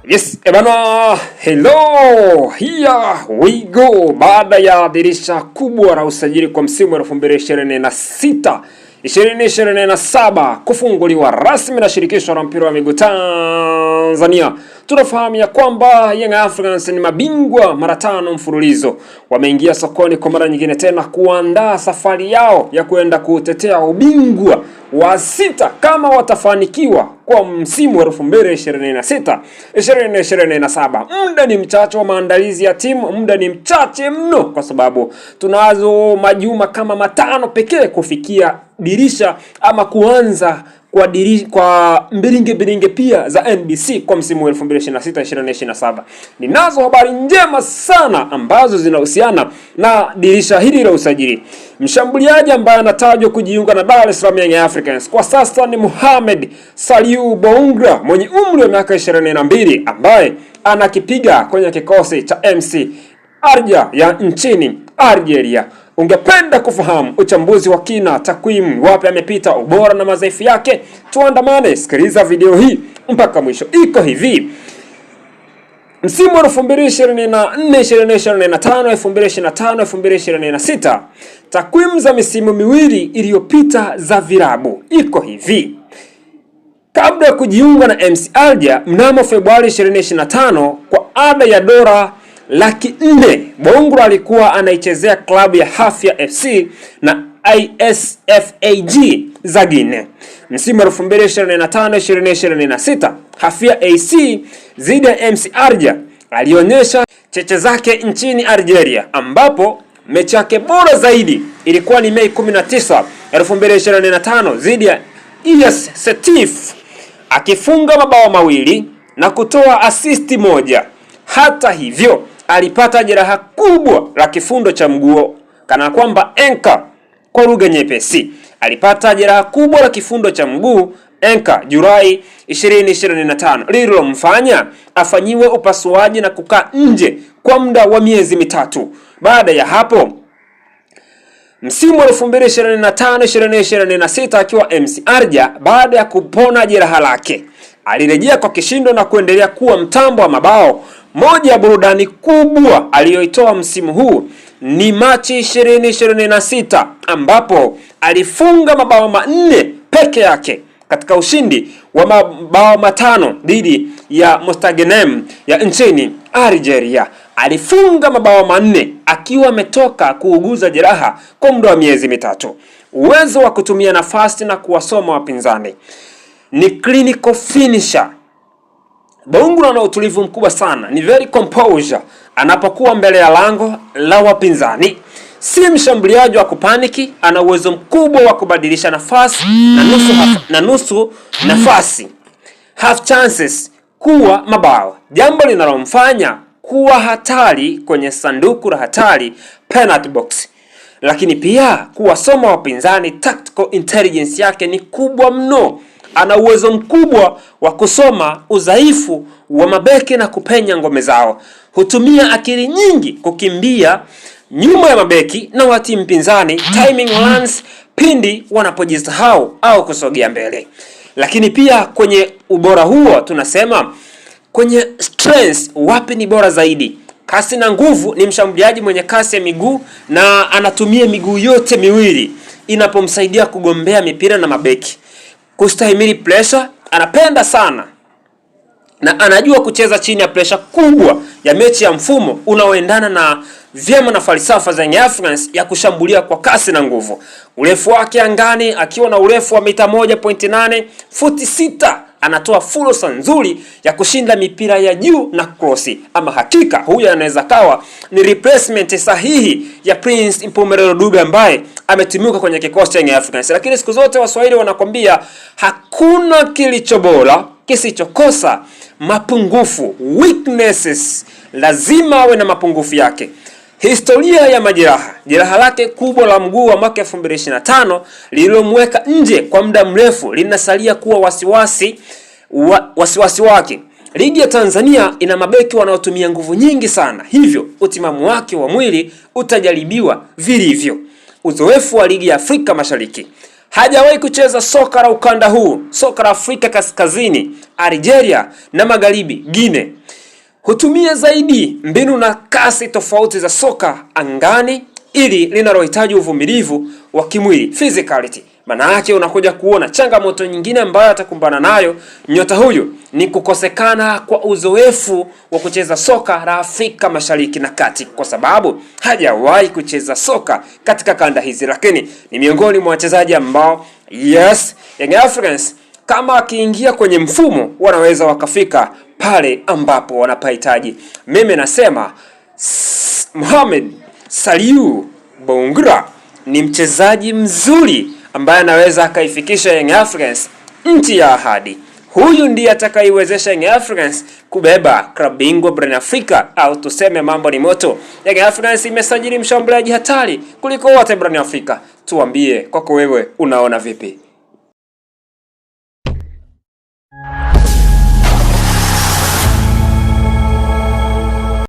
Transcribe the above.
Yes, ebana, hello, here we go. Baada ya dirisha kubwa la usajili kwa msimu wa 2026 2027 kufunguliwa rasmi na shirikisho la mpira wa miguu Tanzania, tunafahamu ya kwamba Young Africans ni mabingwa mara 5 mfululizo. Wameingia sokoni kwa mara nyingine tena kuandaa safari yao ya kwenda kutetea ubingwa wa 6 kama watafanikiwa kwa msimu wa 2026 2027. Muda ni mchache wa maandalizi ya timu, muda ni mchache mno, kwa sababu tunazo majuma kama 5 pekee kufikia dirisha ama kuanza kwa mbilinge pia za NBC kwa msimu wa 2026-2027. Ninazo habari njema sana ambazo zinahusiana na dirisha hili la usajili. Mshambuliaji ambaye anatajwa kujiunga na Dar es Salaam Young Africans kwa sasa ni Mohamed Saliu Boungra mwenye umri wa miaka 22 ambaye anakipiga kwenye kikosi cha MC Alger ya nchini Algeria. Ungependa kufahamu uchambuzi wa kina, takwimu, wapi amepita, ubora na madhaifu yake? Tuandamane, sikiliza video hii mpaka mwisho. Iko hivi: msimu wa 2024-2025, 2025-2026, takwimu za misimu miwili iliyopita za vilabu iko hivi. Kabla ya kujiunga na MC Alger mnamo Februari 2025 kwa ada ya dola $400,000, Boungra alikuwa anaichezea klabu ya Hafia FC na ISFAG za Guinea. Msimu wa 2025-2026, Hafia AC dhidi ya MC Alger alionyesha cheche zake nchini Algeria, ambapo mechi yake bora zaidi ilikuwa ni Mei 19, 2025 dhidi ya ES Setif, akifunga mabao mawili na kutoa asisti moja. Hata hivyo, alipata jeraha kubwa la kifundo cha mguu, kana kwamba enka kwa lugha nyepesi. Alipata jeraha kubwa la kifundo cha mguu enka Julai 2025, lililomfanya afanyiwe upasuaji na kukaa nje kwa muda wa miezi 3. Baada ya hapo, msimu wa 2025-2026 akiwa MC Alger, baada ya kupona jeraha lake, alirejea kwa kishindo na kuendelea kuwa mtambo wa mabao. Moja ya burudani kubwa aliyoitoa msimu huu ni Machi 2026 ambapo alifunga mabao 4 peke yake katika ushindi wa mabao 5 dhidi ya Mostaganem ya nchini Algeria. Alifunga mabao 4 akiwa ametoka kuuguza jeraha kwa muda wa miezi 3. Uwezo wa kutumia nafasi na kuwasoma wapinzani, ni clinical finisher. Boungra ana utulivu mkubwa sana, ni very composure anapokuwa mbele ya lango la wapinzani. Si mshambuliaji wa kupaniki, ana uwezo mkubwa wa kubadilisha nafasi na nusu nafasi, half chances, kuwa mabao, jambo linalomfanya kuwa hatari kwenye sanduku la hatari, penalty box. Lakini pia kuwasoma wapinzani, tactical intelligence yake ni kubwa mno. Ana uwezo mkubwa wa kusoma udhaifu wa mabeki na kupenya ngome zao. Hutumia akili nyingi kukimbia nyuma ya mabeki na wa timu pinzani, timing runs pindi wanapojisahau au kusogea mbele. Lakini pia kwenye ubora huo tunasema kwenye strengths, wapi ni bora zaidi? Kasi na nguvu, ni mshambuliaji mwenye kasi ya miguu na anatumia miguu yote miwili inapomsaidia kugombea mipira na mabeki. Kustahimili pressure, anapenda sana na anajua kucheza chini ya pressure kubwa ya mechi ya mfumo unaoendana na vyema na falsafa za Young Africans ya kushambulia kwa kasi na nguvu. Urefu wake angani, akiwa na urefu wa mita 1.8 futi 6, anatoa fursa nzuri ya kushinda mipira ya juu na crossi. Ama hakika huyu anaweza kawa ni replacement sahihi ya Prince Impumelelo Dube ambaye ametumika kwenye kikosi cha Young Africans. Lakini siku zote Waswahili wanakwambia hakuna kilicho bora kisichokosa mapungufu, weaknesses. Lazima awe na mapungufu yake. Historia ya majeraha, jeraha lake kubwa la mguu wa mwaka 2025 lililomweka nje kwa muda mrefu linasalia kuwa wasiwasi wake. Ligi ya Tanzania ina mabeki wanaotumia nguvu nyingi sana, hivyo utimamu wake wa mwili utajaribiwa vilivyo. Uzoefu wa ligi ya Afrika Mashariki, hajawahi kucheza soka la ukanda huu, soka la Afrika Kaskazini, Algeria na Magharibi, Guinea. hutumia zaidi mbinu na kasi tofauti za soka angani, ili linalohitaji uvumilivu wa kimwili, physicality. Maana yake unakuja kuona changamoto nyingine ambayo atakumbana nayo nyota huyu ni kukosekana kwa uzoefu wa kucheza soka la Afrika Mashariki na Kati, kwa sababu hajawahi kucheza soka katika kanda hizi, lakini ni miongoni mwa wachezaji ambao yes, Young Africans kama akiingia kwenye mfumo wanaweza wakafika pale ambapo wanapahitaji. Mimi nasema Mohamed Saliu Bongura ni mchezaji mzuri ambaye anaweza akaifikisha Young Africans nchi ya ahadi. Huyu ndiye atakayewezesha Young Africans kubeba klabu bingwa barani Afrika, au tuseme mambo ni moto. Young Africans imesajili mshambuliaji hatari kuliko wote barani Afrika. Tuambie kwako wewe unaona vipi?